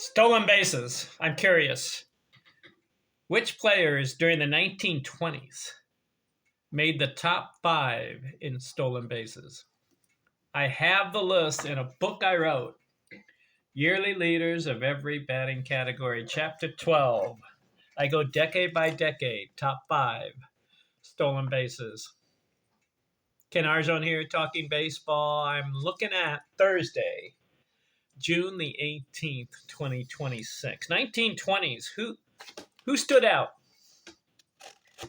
Stolen bases. I'm curious. Which players during the 1920s made the top 5 in stolen bases? I have the list in a book I wrote, Yearly Leaders of Every Batting Category, Chapter 12. I go decade by decade, top 5 stolen bases. Ken Arzone here, talking baseball. I'm looking at Thursday, June the 18th, 2026. 1920s. Who stood out?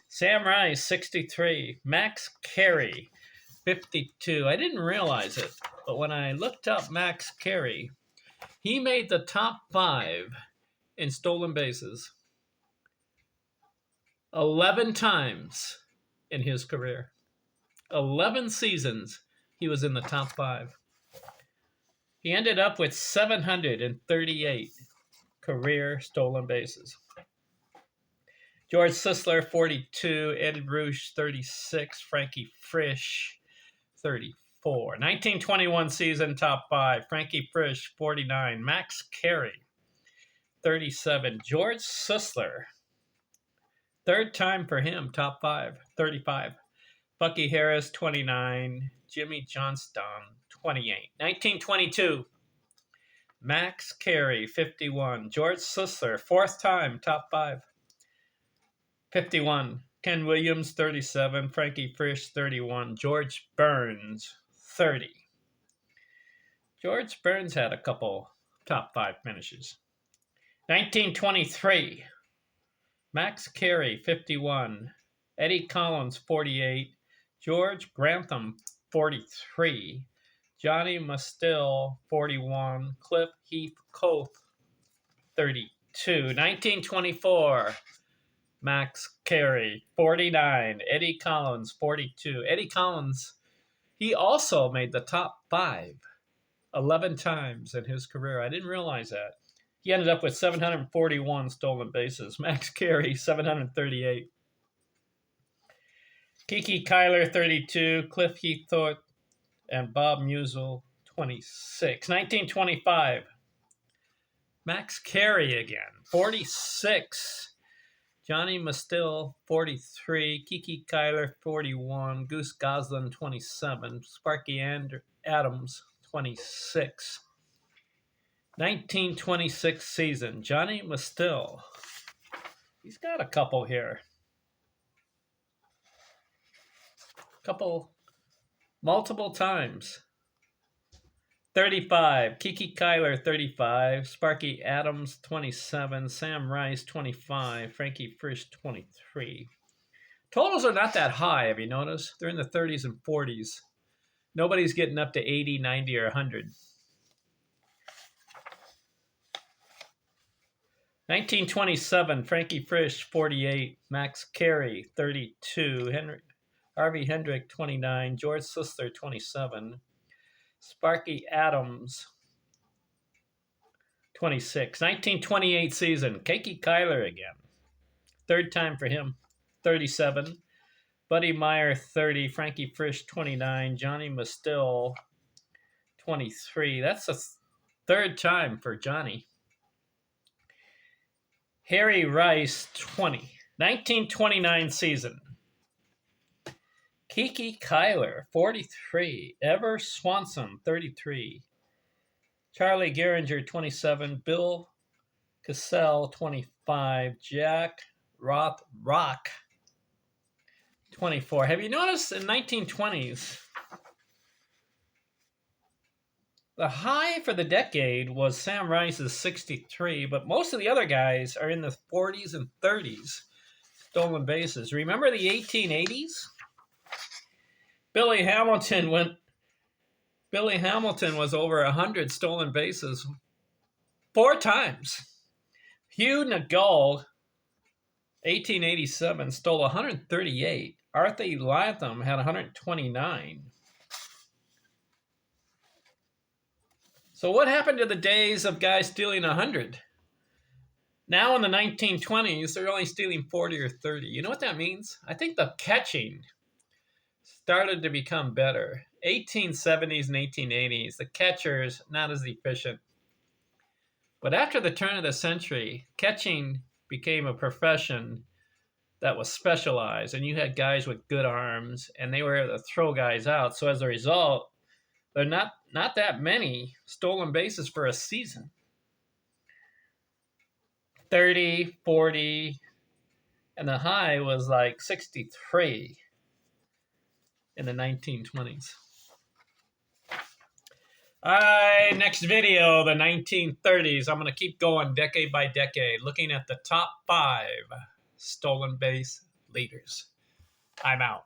Sam Rice, 63. Max Carey, 52. I didn't realize it, but when I looked up Max Carey, he made the top 5 in stolen bases 11 times in his career. 11 seasons he was in the top 5. He ended up with 738 career stolen bases. George Sisler, 42. Ed Roosh, 36. Frankie Frisch, 34. 1921 season, top 5. Frankie Frisch, 49. Max Carey, 37. George Sisler, third time for him, top 5, 35. Bucky Harris, 29. Jimmy Johnstone, 28. 1922. Max Carey, 51. George Sisler, fourth time, top 5. 51. Ken Williams, 37. Frankie Frisch, 31. George Burns, 30. George Burns had a couple top 5 finishes. 1923. Max Carey, 51. Eddie Collins, 48. George Grantham, 43. Johnny Mustill, 41. Cliff Heathcote, 32. 1924. Max Carey, 49. Eddie Collins, 42. Eddie Collins, he also made the top 5 11 times in his career. I didn't realize that. He ended up with 741 stolen bases. Max Carey, 738. Kiki Kyler, 32. Cliff Heathcote and Bob Musial, 26. 1925. Max Carey again, 46. Johnny Mustill, 43. Kiki Kyler, 41. Goose Goslin, 27. Sparky Adams, 26. 1926 season, Johnny Mustill. He's got a couple here. Multiple times. 35. Kiki Kyler, 35. Sparky Adams, 27. Sam Rice, 25. Frankie Frisch, 23. Totals are not that high, have you noticed? They're in the 30s and 40s. Nobody's getting up to 80, 90, or 100. 1927, Frankie Frisch, 48. Max Carey, 32. Harvey Hendrick, 29. George Sisler, 27. Sparky Adams, 26. 1928 season, Kiki Kyler again. Third time for him, 37. Buddy Meyer, 30. Frankie Frisch, 29. Johnny Mustill, 23. That's the third time for Johnny. Harry Rice, 20. 1929 season. Kiki Kyler, 43. Ever Swanson, 33. Charlie Gehringer, 27. Bill Cassell, 25. Jack Rock, 24. Have you noticed in 1920s, the high for the decade was Sam Rice's 63, but most of the other guys are in the 40s and 30s stolen bases. Remember the 1880s? Billy Hamilton was over 100 stolen bases 4 times. Hugh Nagel, 1887, stole 138. Arthur Latham had 129. So what happened to the days of guys stealing 100? Now in the 1920s, they're only stealing 40 or 30. You know what that means? I think the catching started to become better. 1870s and 1880s, the catchers not as efficient. But after the turn of the century, catching became a profession that was specialized, and you had guys with good arms, and they were able to throw guys out. So as a result, there are not that many stolen bases for a season. 30, 40, and the high was like 63 in the 1920s. All right, next video, the 1930s. I'm going to keep going decade by decade, looking at the top 5 stolen base leaders. I'm out.